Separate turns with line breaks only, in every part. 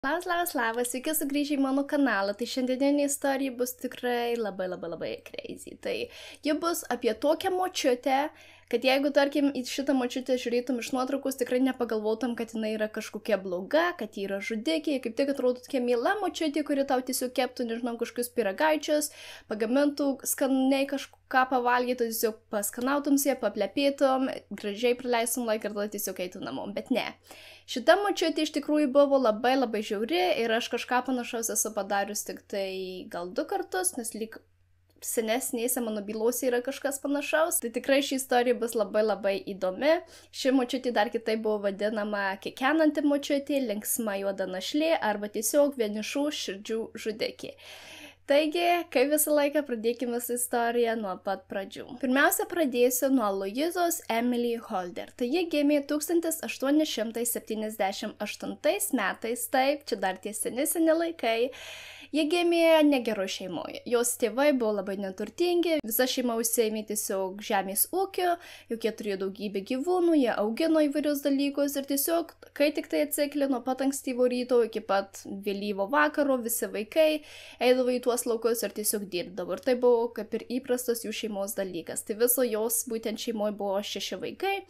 Labas, sveiki sugrįžę į mano kanalą. Tai šiandieninė istorija bus tikrai labai crazy. Tai ji bus apie tokią močiutę, kad jeigu, tarkim, į šitą močiutę žiūrėtum iš nuotraukos, tikrai nepagalvotum, kad jinai yra kažkokia bloga, kad ji yra žudikė, kaip tik atrodo tokia miela močiutė, kuri tau tiesiog keptų, nežinau, kažkokius pyragaičius, pagamintų skaniai kažką pavalgytų, tiesiog paskanautum sie, paplepėtum, gražiai praleistum laiką ir tada tiesiog eitų namo, bet ne. Šita močiutė iš tikrųjų buvo labai žiauri ir aš kažką panašaus esu padarius tik tai gal 2 kartus, nes lyg senesnėse mano bylose yra kažkas panašaus. Tai tikrai ši istorija bus labai įdomi. Ši močiutė dar kitaip buvo vadinama kikenanti močiutė, linksma juoda našlė arba tiesiog vienišų širdžių žudikė. Taigi, kaip visą laiką, pradėkime su istorija nuo pat pradžių. Pirmiausia, pradėsiu nuo Louisos Emily Holder. Tai ji gimė 1878 metais, taip, čia dar tie seni laikai. Jie gimė negero šeimoje. Jos tėvai buvo labai neturtingi, visa šeima užsiėmė tiesiog žemės ūkio, juk jie turėjo daugybę gyvūnų, jie augino įvairius dalykus ir tiesiog, kai tik tai atsikėlė nuo pat ankstyvo ryto iki pat vėlyvo vakaro, visi vaikai eidavo į tuos laukus ir tiesiog dirbdavo. Ir tai buvo kaip ir įprastas jų šeimos dalykas. Tai viso jos būtent šeimoje buvo 6 vaikai.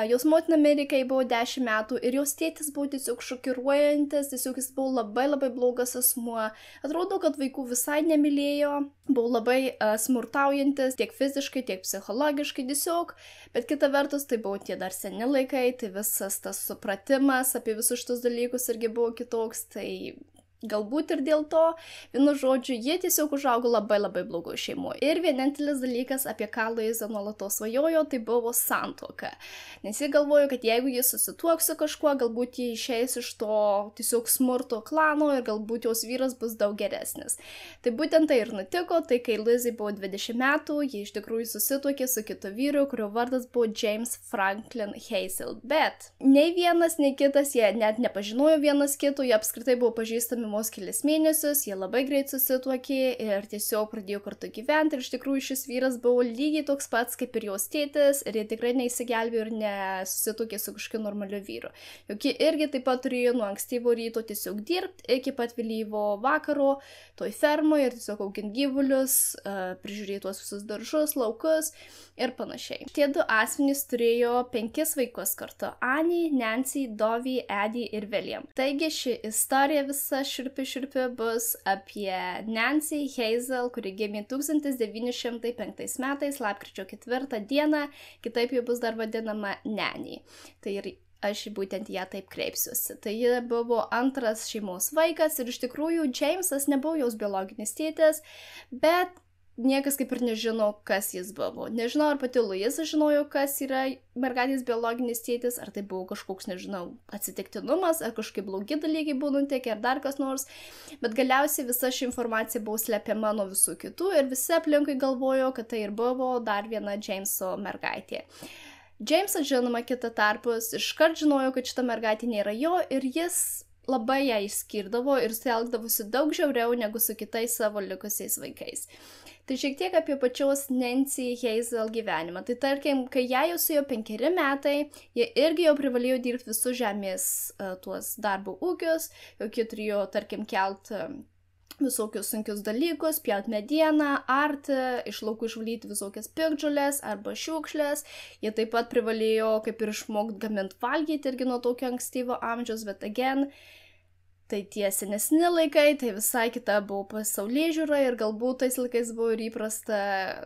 Jos motina mirė, kai buvo 10 metų ir jos tėtis buvo tiesiog šokiruojantis, tiesiog jis buvo labai blogas asmuo. Atrodo, kad vaikų visai nemylėjo, buvo labai smurtaujantis tiek fiziškai, tiek psichologiškai tiesiog, bet kita vertus tai buvo tie dar seni laikai, tai visas tas supratimas apie visus šitus dalykus irgi buvo kitoks, tai galbūt ir dėl to, vienu žodžiu, jie tiesiog užaugo labai blogo šeimoje. Ir vienintelis dalykas, apie ką Louisa nuolatos svajojo, tai buvo santuoka. Nes jie galvojo, kad jeigu jis susituoks su kažkuo, galbūt jie išeis iš to tiesiog smurto klano ir galbūt jos vyras bus daug geresnis. Tai būtent tai ir nutiko, tai kai Louisai buvo 20 metų, jie iš tikrųjų susituokė su kitu vyru, kurio vardas buvo James Franklin Hazel. Bet nei vienas, nei kitas, jie net nepažinojo vienas kito, jie apskritai buvo pažįstami vos kelis mėnesius, jie labai greit susituokė ir tiesiog pradėjo kartu gyventi ir iš tikrųjų šis vyras buvo lygiai toks pats kaip ir jos tėtis ir jie tikrai neįsigelbėjo ir nesusituokė su kažkokiu normaliu vyru. Juk jie irgi taip pat turėjo nuo ankstyvo ryto tiesiog dirbti iki pat vėlyvo vakaro toj fermoje ir tiesiog auginti gyvulius, prižiūrėti tuos visus daržus, laukus ir panašiai. Tie 2 asmenys turėjo 5 vaikus kartu - Annie, Nancy, Dovie, Eddie ir William. Taigi ši istorija visa šiurpi bus apie Nancy Hazel, kuri gimė 1905 metais, lapkričio 4 dieną, kitaip jau bus dar vadinama Nanny. Tai ir aš būtent ją taip kreipsiuosi. Tai ji buvo antras šeimos vaikas ir iš tikrųjų Jamesas nebuvo jos biologinis tėtis, bet niekas kaip ir nežino, kas jis buvo. Nežinau, ar pati Louisa žinojo, kas yra mergaitės biologinis tėtis, ar tai buvo kažkoks, nežinau, atsitiktinumas, ar kažkokie blogi dalykai buvo nutikę, ar dar kas nors. Bet galiausiai visa ši informacija buvo slepiama nuo visų kitų ir visi aplinkui galvojo, kad tai ir buvo dar viena Jameso mergaitė. Jamesas, žinoma, kita tarpus, iškart žinojo, kad šita mergaitė nėra jo ir jis labai ją išskirdavo ir elgdavosi daug žiauriau negu su kitais savo likusiais vaikais. Tai šiek tiek apie pačios Nancy Hazel gyvenimą. Tai tarkim, kai jai jau suėjo 5 metai, jie irgi jau privalėjo dirbti visus žemės tuos darbo ūkius, juk jie turėjo, tarkim, kelt visokius sunkius dalykus, pjaut medieną, arti, iš laukų išvalyti visokias piktžoles arba šiukšlės. Jie taip pat privalėjo kaip ir išmokti gaminti valgyti irgi nuo tokio ankstyvo amžiaus, bet again, tai tie senesni laikai, tai visai kita buvo pasaulėžiūra ir galbūt tais laikais buvo ir įprasta,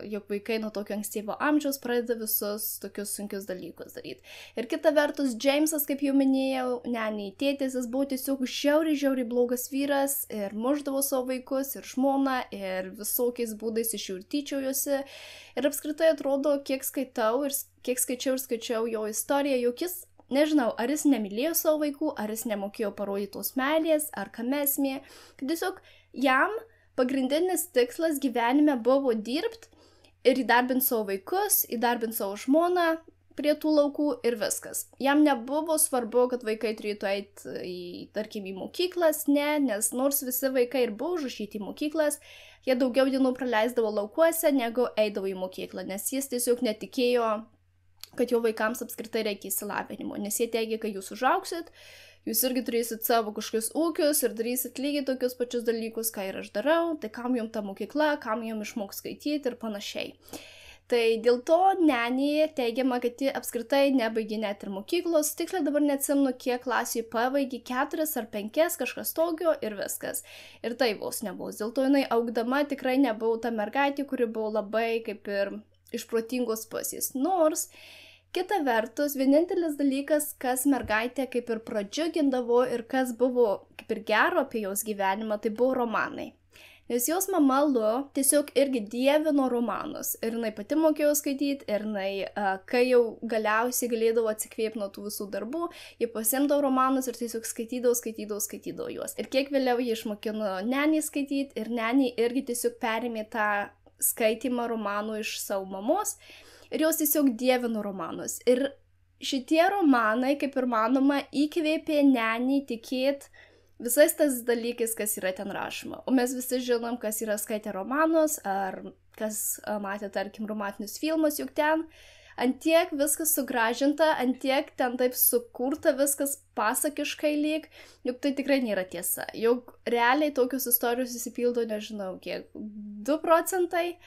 jog vaikai nuo tokio ankstyvo amžiaus pradeda visus tokius sunkius dalykus daryti. Ir kita vertus, Jamesas, kaip jau minėjau, nei tėtis, jis buvo tiesiog žiauriai blogas vyras ir mušdavo savo vaikus ir žmoną ir visokiais būdais iš jų ir tyčiojosi. Ir apskritai atrodo, kiek skaičiau jo istoriją, juk jis nežinau, ar jis nemylėjo savo vaikų, ar jis nemokėjo parodyti tos meilės, ar kame esmė. Tiesiog jam pagrindinis tikslas gyvenime buvo dirbti ir įdarbinti savo vaikus, įdarbinti savo žmoną prie tų laukų ir viskas. Jam nebuvo svarbu, kad vaikai turėtų eiti, tarkim, į mokyklas, nes nors visi vaikai ir buvo užrašyti į mokyklas, jie daugiau dienų praleisdavo laukuose, negu eidavo į mokyklą, nes jis tiesiog netikėjo, kad jo vaikams apskritai reikia įsilavinimo, nes jie teigia, kad jūs užauksit, jūs irgi turėsit savo kažkokius ūkius ir darysit lygiai tokius pačius dalykus, ką ir aš darau, tai kam jums ta mokykla, kam jums išmoks skaityti ir panašiai. Tai dėl to nenė teigiama, kad ji apskritai nebaigė net ir mokyklos, tiksliai dabar neatsimenu, kiek klasių pabaigė, 4 ar 5, kažkas tokio ir viskas. Ir tai vos nebuvo. Dėl to jinai augdama tikrai nebuvo ta mergaitė, kuri buvo labai kaip ir iš protingos pusės. Nors, kita vertus, vienintelis dalykas, kas mergaitė kaip ir pradžiugindavo ir kas buvo kaip ir gero apie jos gyvenimą, tai buvo romanai. Nes jos mama Lu tiesiog irgi dievino romanus. Ir jinai pati mokėjo skaityti, ir jinai, kai jau galiausiai galėdavo atsikvėpti nuo tų visų darbų, ji pasiimdavo romanus ir tiesiog skaitydavo juos. Ir kiek vėliau ji išmokino nenį skaityti, ir nenį irgi tiesiog perėmė tą skaitymą romanų iš savo mamos, ir jos tiesiog dievino romanus. Ir šitie romanai, kaip ir manoma, įkvėpė nenį tikėti visais tas dalykais, kas yra ten rašoma. O mes visi žinom, kas yra skaitę romanus, ar kas matė, tarkim, romantinius filmus, juk ten antiek viskas sugražinta, antiek ten taip sukurta viskas pasakiškai lyg, juk tai tikrai nėra tiesa. Juk realiai tokios istorijos įsipildo, nežinau, kiek 2 procentai,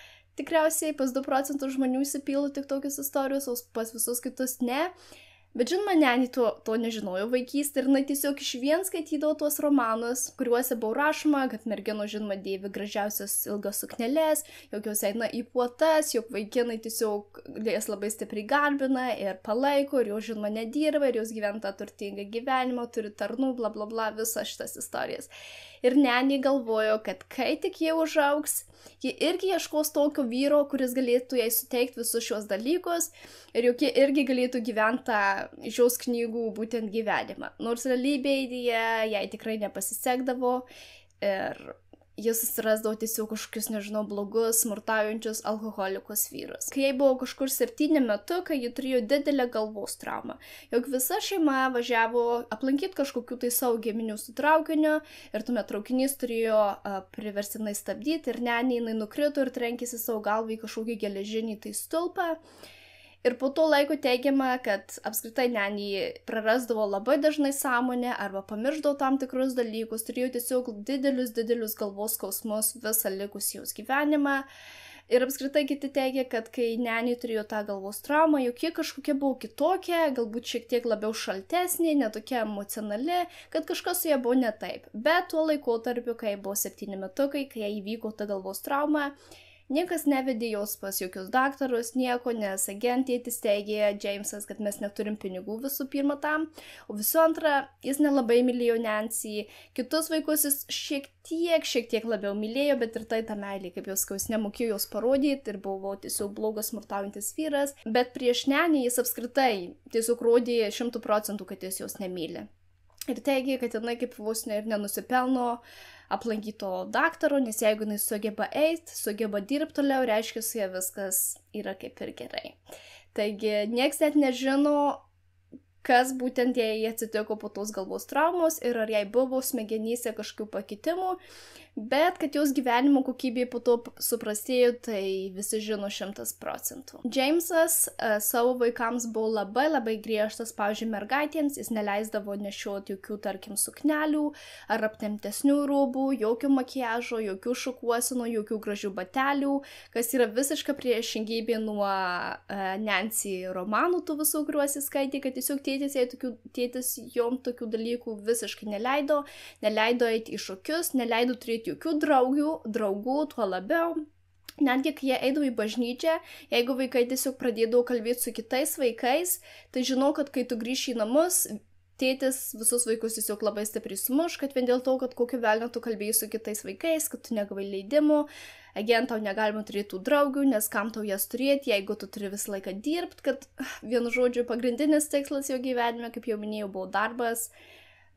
tikriausiai pas 2 procentų žmonių įsipildo tik tokios istorijos, o pas visus kitus ne. Bet žinoma, nenį to nežinojo vaikystė ir jinai tiesiog iš vien skaitydavo tuos romanus, kuriuose buvo rašoma, kad merginos, žinoma, dėvi gražiausias ilgas sukneles, jog jos eina į puotas, jog vaikinai tiesiog jas labai stipriai garbina ir palaiko, ir jos, žinoma, nedirba, ir jos gyvena tą turtingą gyvenimą, turi tarnų, bla bla bla, visas šitas istorijas. Ir nenį galvojo, kad kai tik jie užaugs, ji irgi ieškos tokio vyro, kuris galėtų jai suteikti visus šios dalykus ir juk jie irgi galėtų gyventi tą šios knygų būtent gyvenimą. Nors realybėje jai tikrai nepasisekdavo ir jis susirasdavo tiesiog kažkokius, nežinau, blogus, smurtaujančius alkoholikus vyrus. Kai jai buvo kažkur 7 metukai, ji turėjo didelę galvos traumą. Juk visa šeima važiavo aplankyti kažkokių tai savo giminių su traukiniu ir tuomet traukinys turėjo priverstinai stabdyti ir nenė jinai nukrito ir trenkėsi savo galvą į kažkokį geležinį tai stulpą. Ir po to laiko teigiama, kad apskritai nenė prarasdavo labai dažnai sąmonę arba pamirždavo tam tikrus dalykus, turėjo tiesiog didelius galvos skausmus visą likusį jos gyvenimą. Ir apskritai kiti teigia, kad kai nenė turėjo tą galvos traumą, juk ji kažkokia buvo kitokia, galbūt šiek tiek labiau šaltesnė, netokia emocionali, kad kažkas su ja buvo ne taip. Bet tuo laikotarpiu, kai buvo 7 metukai, kai jai įvyko ta galvos trauma, niekas nevedė jos pas jokius daktarus, nieko, nes agentėtis teigė Jamesas, kad mes neturim pinigų visų pirma tam, o visų antra, jis nelabai mylėjo Nancy, kitus vaikus jis šiek tiek labiau mylėjo, bet ir tai ta meilė, kaip jau sakau, jis nemokėjo jos parodyti ir buvo tiesiog blogas smurtaujantis vyras, bet prieš nenį jis apskritai tiesiog rodė 100%, kad jis jos nemyli. Ir teigė, kad jinai kaip vos ir nenusipelno aplankyto daktaro, nes jeigu jinai sugeba eiti, sugeba dirbti toliau, reiškia, su ja viskas yra kaip ir gerai. Taigi, nieks net nežino, kas būtent jai atsitiko po tos galvos traumos ir ar jai buvo smegenyse kažkokių pakitimų, bet kad jos gyvenimo kokybė po to suprastėjo, tai visi žino 100%. Jamesas savo vaikams buvo labai griežtas, pavyzdžiui, mergaitėms, jis neleisdavo nešioti jokių, tarkim, suknelių ar aptemptesnių rūbų, jokio makiažo, jokių šukuosenų, jokių gražių batelių, kas yra visiška priešingybė nuo Nancy romanų tų visų, kuriuos jis skaitė, kad tiesiog tėtis jom tokių dalykų visiškai neleido eiti į šokius, neleido turėti jokių draugų, tuo labiau. Netgi, kai jie eidavo į bažnyčią, jeigu vaikai tiesiog pradėdavo kalbėti su kitais vaikais, tai žinau, kad kai tu grįši į namus, tėtis visus vaikus tiesiog labai stipriai sumuš, kad vien dėl to, kad kokį velnio tu kalbėjai su kitais vaikais, kad tu negavai leidimų, tau negalima turėti tų draugių, nes kam tau jas turėti, jeigu tu turi visą laiką dirbti, kad vienu žodžiu pagrindinis tikslas jo gyvenime, kaip jau minėjau, buvo darbas,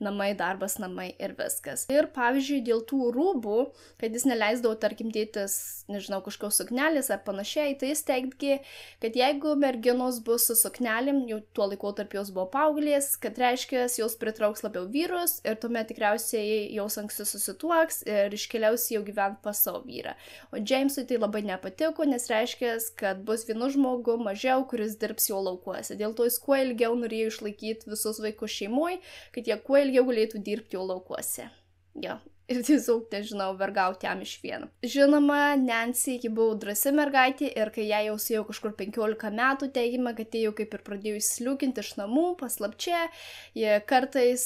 namai, darbas, namai ir viskas. Ir pavyzdžiui, dėl tų rūbų, kad jis neleisdavo, tarkim, dėtis, nežinau, kažkokios suknelės ar panašiai, tai jis teigė, kad jeigu merginos bus su suknelėm, jau tuo laikotarpiu jos buvo paauglės, kad reiškia, jos pritrauks labiau vyrus ir tuomet tikriausiai jos anksti susituoks ir iškeliaus jau gyventi pas savo vyrą. O Jamesui tai labai nepatiko, nes reiškia, kad bus vienu žmogu mažiau, kuris dirbs jo laukuose. Dėl to jis kuo ilgiau norėjo išlaikyti visus vaikus šeimoje, kad jie kuo ilgiau galėtų dirbti jo laukuose. Jo. Ir tiesiog, nežinau, vergauti jam iš vieno. Žinoma, Nancy, ji buvo drąsi mergaitė ir kai jai jau suėjo kažkur 15 metų, teigiama, kad jie jau kaip ir pradėjo įsliūkinti iš namų, paslapčia, jie kartais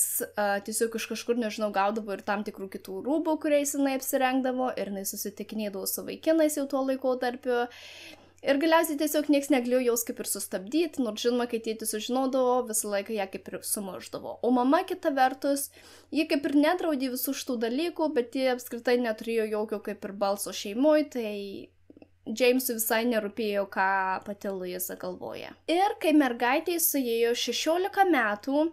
tiesiog iš kažkur, nežinau, gaudavo ir tam tikrų kitų rūbų, kuriais jinai apsirengdavo ir jinai susitikinėdavo su vaikinais jau tuo laikotarpiu. Ir galiausiai tiesiog nieks negalėjo jos kaip ir sustabdyti, nors žinoma, kai tėtis sužinodavo, visą laiką ją kaip ir sumuždavo. O mama, kita vertus, ji kaip ir nedraudė visų šitų dalykų, bet ji apskritai neturėjo jokio kaip ir balso šeimoje, tai Jamesui visai nerūpėjo, ką pati Luisa galvoja. Ir kai mergaitė suėjo 16 metų,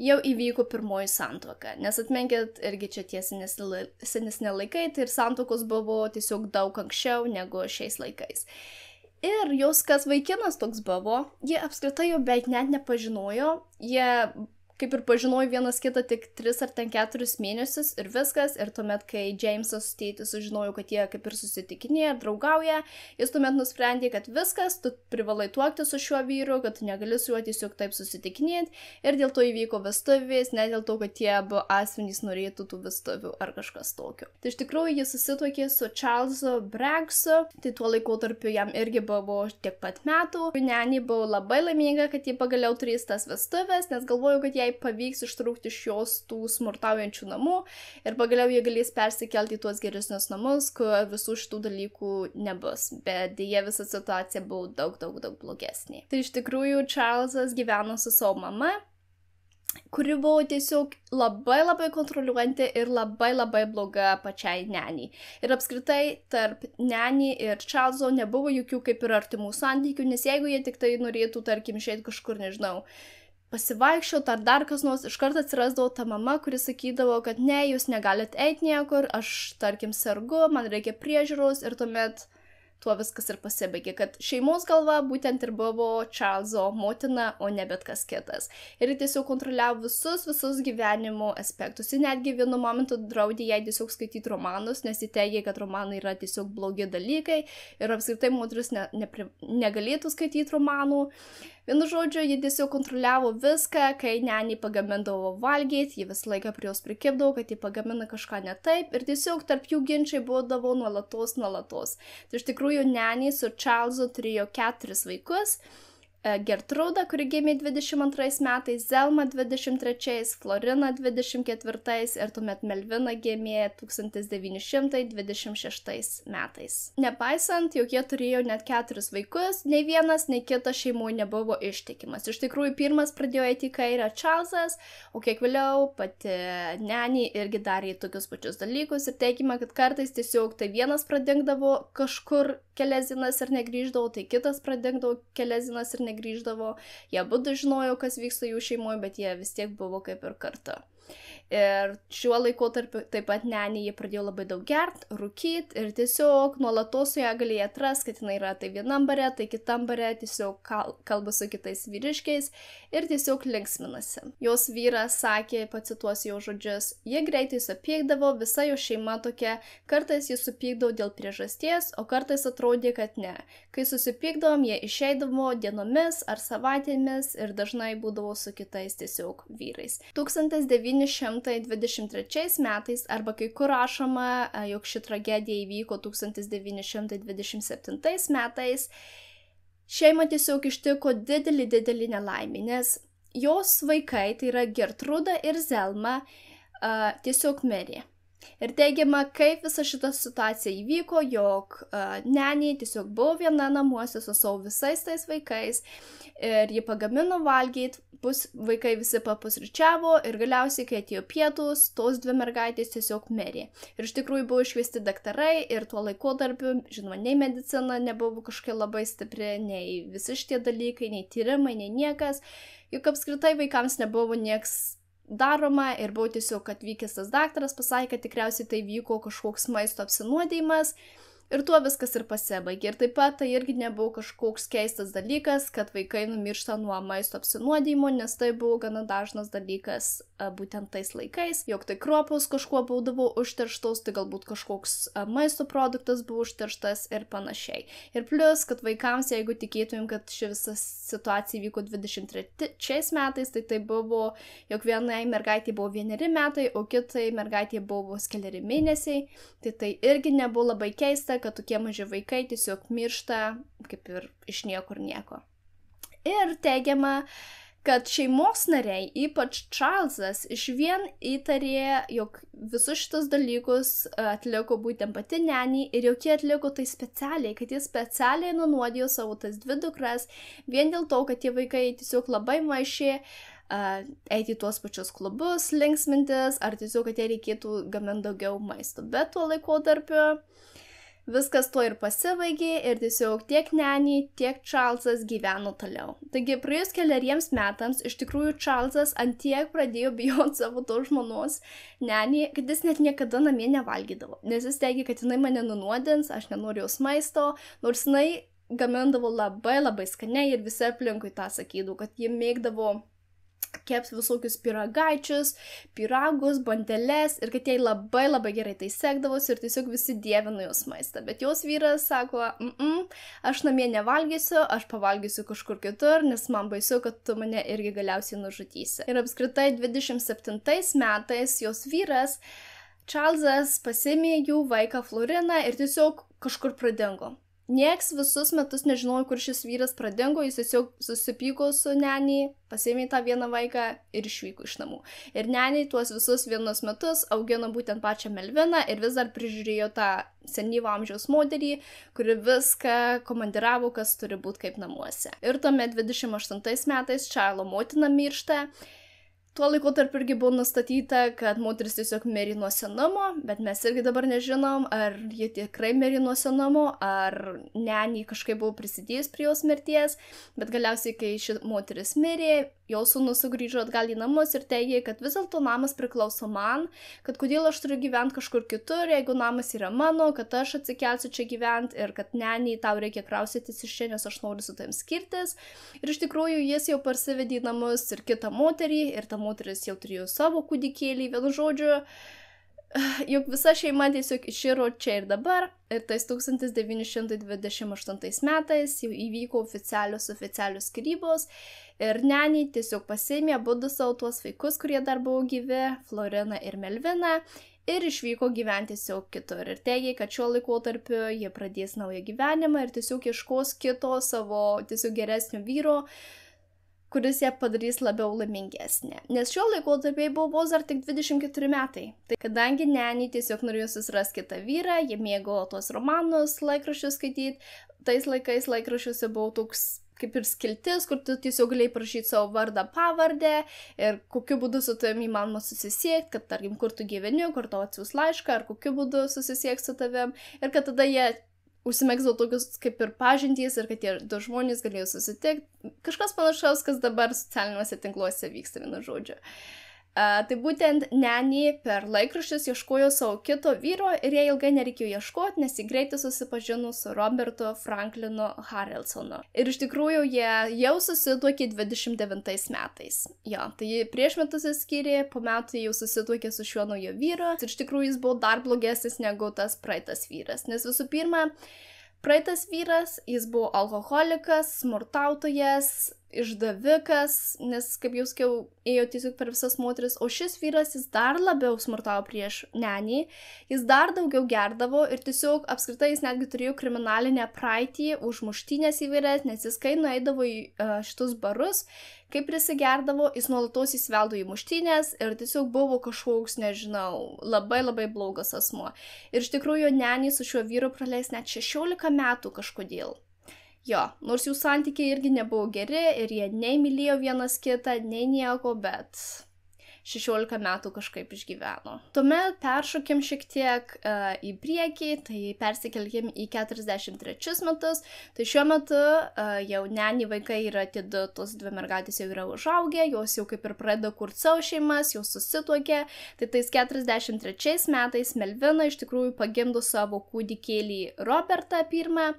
jau įvyko pirmoji santuoka, nes atmenkit irgi čia tie senesni laikai, tai ir santuokos buvo tiesiog daug anksčiau negu šiais laikais. Ir jos, kas vaikinas toks buvo, jie apskritai jau beveik net nepažinojo, jie kaip ir pažinojo vienas kitą tik 3 ar 4 mėnesius ir viskas, ir tuomet, kai Jamesas tėtis sužinojo, kad jie kaip ir susitikinėja ir draugauja, jis tuomet nusprendė, kad viskas, tu privalai tuokti su šiuo vyru, kad tu negali su juo tiesiog taip susitikinėti, ir dėl to įvyko vestuvės, ne dėl to, kad tie abu asmenys norėtų tų vestuvių ar kažkas tokio. Tai iš tikrųjų jis susituokė su Charlesu Braggsu, tai tuo laikotarpiu jam irgi buvo tiek pat metų. Nanny buvo labai laiminga, kad jie pagaliau turės tas vestuvės, nes galvoju, kad jai pavyks ištrūkti iš jos tų smurtaujančių namų ir pagaliau jie galės persikelti į tuos geresnius namus, kur visų šitų dalykų nebus. Bet dėja visa situacija buvo daug blogesnė. Tai iš tikrųjų Charlesas gyveno su savo mama, kuri buvo tiesiog labai kontroliuojanti ir labai bloga pačiai Nanny. Ir apskritai tarp Nanny ir Charleso nebuvo jokių kaip ir artimų santykių, nes jeigu jie tik tai norėtų, tarkim, išeiti kažkur, nežinau, pasivaikščiot ar dar kas nors, iš karto atsirasdavo ta mama, kuri sakydavo, kad ne, jūs negalit eiti niekur, aš, tarkim, sergu, man reikia priežiūros, ir tuomet tuo viskas ir pasibaigė, kad šeimos galva būtent ir buvo Charleso motina, o ne bet kas kitas. Ir jis tiesiog kontroliavo visus gyvenimo aspektus. Jis netgi vienu momentu draudė jai tiesiog skaityti romanus, nes jis teigė, kad romanai yra tiesiog blogi dalykai ir apskritai moteris negalėtų skaityti romanų. Vienu žodžiu, jie tiesiog kontroliavo viską, kai Nanny pagamindavo valgyti, jie visą laiką prie jos prikibdavo, kad jie pagamina kažką ne taip, ir tiesiog tarp jų ginčiai būdavo nuolatos. Tai iš tikrųjų Nanny su Charlesu turėjo 4 vaikus. Gertruda, kuri gimė 22 metais, Zelma 23, Florina 24 ir tuomet Melvina gimė 1926 metais. Nepaisant, jog jie turėjo net 4 vaikus, nei vienas, nei kitas šeimoje nebuvo ištikimas. Iš tikrųjų, pirmas pradėjo eiti į kairę Charlesas, o kiek vėliau pati Nanny irgi darė tokius pačius dalykus ir teigima, kad kartais tiesiog tai vienas pradingdavo kažkur kelias dienas ir negrįždavo, tai kitas pradingdavo kelias dienas ir negrįždavo. Jie abudu žinojo, kas vyksta jų šeimoje, bet jie vis tiek buvo kaip ir kartu. Ir šiuo laikotarpiu taip pat Nanny jie pradėjo labai daug gert, rūkyti ir tiesiog nuolatos su ją galėjo atrasti, kad jinai yra tai vienam bare, tai kitam bare, tiesiog kalba su kitais vyriškiais ir tiesiog linksminasi. Jos vyras sakė, pacituosiu jo žodžius, jie greitai supykdavo, visa jo šeima tokia, kartais jie supykdavo dėl priežasties, o kartais atrodė, kad ne. Kai susipykdavom, jie išeidavo dienomis ar savaitėmis ir dažnai būdavo su kitais tiesiog vyrais. 1923 metais, arba kai kur rašoma, jog ši tragedija įvyko 1927 metais, šeima tiesiog ištiko didelį nelaimį, nes jos vaikai, tai yra Gertruda ir Zelma, tiesiog mirė. Ir teigiama, kaip visa šita situacija įvyko, jog Nanny tiesiog buvo viena namuose su savo visais tais vaikais ir ji pagamino valgyti, vaikai visi papusryčiavo ir galiausiai, kai atėjo pietus, tos 2 mergaitės tiesiog mirė. Ir iš tikrųjų buvo iškviesti daktarai ir tuo laikotarpiu, žinoma, nei medicina nebuvo kažkokia labai stipri, nei visi šitie dalykai, nei tyrimai, nei niekas, juk apskritai vaikams nebuvo nieks daroma ir buvo tiesiog atvykęs tas daktaras, pasakė, kad tikriausiai tai vyko kažkoks maisto apsinuodijimas Ir tuo viskas ir pasibaigė. Ir taip pat tai irgi nebuvo kažkoks keistas dalykas, kad vaikai numiršta nuo maisto apsinuodijimo, nes tai buvo gana dažnas dalykas būtent tais laikais, jog tai kruopos kažkuo būdavo užterštos, tai galbūt kažkoks maisto produktas buvo užterštas ir panašiai. Ir plus, kad vaikams, jeigu tikėtumėm, kad ši visa situacija vyko 23 metais, tai buvo, jog vienai mergaitė buvo 1 metai, o kitai mergaitė buvo 4 mėnesiai, tai irgi nebuvo labai keista, kad tokie maži vaikai tiesiog miršta kaip ir iš niekur nieko. Ir teigiama, kad šeimos nariai, ypač Čarlzas, išvien įtarė, jog visus šitus dalykus atliko būtent pati nenė ir jog jie atliko tai specialiai, kad jie specialiai nunuodijo savo tas 2 dukras, vien dėl to, kad tie vaikai tiesiog labai maišė eiti į tuos pačius klubus, linksmintis, ar tiesiog, kad jie reikėtų gaminti daugiau maisto. Bet tuo laikotarpiu viskas tuo ir pasibaigė ir tiesiog tiek nenė, tiek Čarlzas gyveno toliau. Taigi, praėjus keleriems metams, iš tikrųjų Čarlzas antiek pradėjo bijoti savo tos žmonos nenė, kad jis net niekada namie nevalgydavo. Nes jis teigė, kad jinai mane nunuodins, aš nenoriu jos maisto, nors jinai gamindavo labai skaniai ir visi aplinkui tą sakydavo, kad jie mėgdavo keps visokius pyragaičius, pyragus, bandeles ir kad jai labai gerai tai sekdavosi ir tiesiog visi dievino jos maistą. Bet jos vyras sako, aš namie nevalgysiu, aš pavalgysiu kažkur kitur, nes man baisu, kad tu mane irgi galiausiai nužudysi. Ir apskritai 27 metais jos vyras Čarlzas pasiėmė jų vaiką Floriną ir tiesiog kažkur pradingo. Nieks visus metus nežinojo, kur šis vyras pradingo, jis tiesiog susipyko su nenė, pasiėmė tą vieną vaiką ir išvyko iš namų. Ir nenė tuos visus 1 metus augino būtent pačią Melviną ir vis dar prižiūrėjo tą senyvo amžiaus moterį, kuri viską komandiravo, kas turi būti kaip namuose. Ir tuomet 28 metais Čarlo motina miršta. Tuo laikotarpiu irgi buvo nustatyta, kad moteris tiesiog mirė nuo senumo, bet mes irgi dabar nežinom, ar ji tikrai mirė nuo senumo, ar nenė kažkaip buvo prisidėjus prie jos mirties, bet galiausiai, kai ši moteris mirė, jo sūnus sugrįžo atgal į namus ir teigė, kad vis dėlto namas priklauso man, kad kodėl aš turiu gyventi kažkur kitur, jeigu namas yra mano, kad aš atsikelsiu čia gyventi ir kad nenė, tau reikia kraustytis iš čia, nes aš noriu su tavim skirtis. Ir iš tikrųjų jis jau parsivedė į namus ir kitą moterį, ir ta moteris jau turėjo savo kūdikėlį, vienu žodžiu, juk visa šeima tiesiog iširo čia ir dabar. Ir tais 1928 metais jau įvyko oficialios skyrybos ir nenė tiesiog pasiėmė abudu savo tuos vaikus, kurie dar buvo gyvi, Floriną ir Melviną, ir išvyko gyventi tiesiog kitur. Ir teigė, kad šiuo laikotarpiu jie pradės naują gyvenimą ir tiesiog ieškos kito savo tiesiog geresnio vyro, kuris ją padarys labiau laimingesnė. Nes šiuo laikotarpiu buvo vos dar tik 24 metai. Tai kadangi nenė tiesiog norėjo susirasti kitą vyrą, jie mėgo tuos romanus, laikraščius skaityti, tais laikais laikraščiuose buvo toks kaip ir skiltis, kur tu tiesiog galėjai prašyti savo vardą, pavardę ir kokiu būdu su tavimi įmanoma susisiekti, kad tarkim, kur tu gyveni, kur tau atsiųs laišką, ar kokiu būdu susisiekti su tavim ir kad tada jie užsimegzdavo tokius kaip ir pažintys ir kad tie 2 žmonės galėjo susitikti. Kažkas panašaus, kas dabar socialiniuose tinkluose vyksta, vienu žodžiu. Tai būtent nenė per laikraščius ieškojo savo kito vyro ir jai ilgai nereikėjo ieškoti, nes jį greitai susipažino su Robertu Franklinu Harrelsonu. Ir iš tikrųjų jie jau susituokė 29 metais. Jo, tai prieš metus išskyrė, po metų jau susituokė su šiuo naujo vyru. Ir iš tikrųjų jis buvo dar blogesnis negu tas praeitas vyras. Nes visų pirma, praeitas vyras, jis buvo alkoholikas, smurtautojas, išdavikas, nes, kaip jau sakiau, ėjo tiesiog per visas moteris, o šis vyras, jis dar labiau smurtavo prieš nenį, jis dar daugiau gerdavo ir tiesiog apskritai jis netgi turėjo kriminalinę praeitį, užmuštynės įvairias, nes jis kai nueidavo į šitus barus, kai prisigerdavo, jis nuolatos įsiveldo į muštynės ir tiesiog buvo kažkoks, nežinau, labai blogas asmuo. Ir iš tikrųjų nenį su šiuo vyru praleis net 16 metų kažkodėl. Jo, nors jų santykiai irgi nebuvo geri ir jie nei mylėjo vienas kitą, nei nieko, bet 16 metų kažkaip išgyveno. Tuomet peršokim šiek tiek į priekį, tai persikelkim į 43 metus. Tai šiuo metu jau Neni vaikai yra atidu, tos dvi mergaitės jau yra užaugę, jos jau kaip ir pradeda kurti savo šeimas, jos susituokė. Tai tais 43 metais Melvina iš tikrųjų pagimdo savo kūdikėlį Robertą pirmą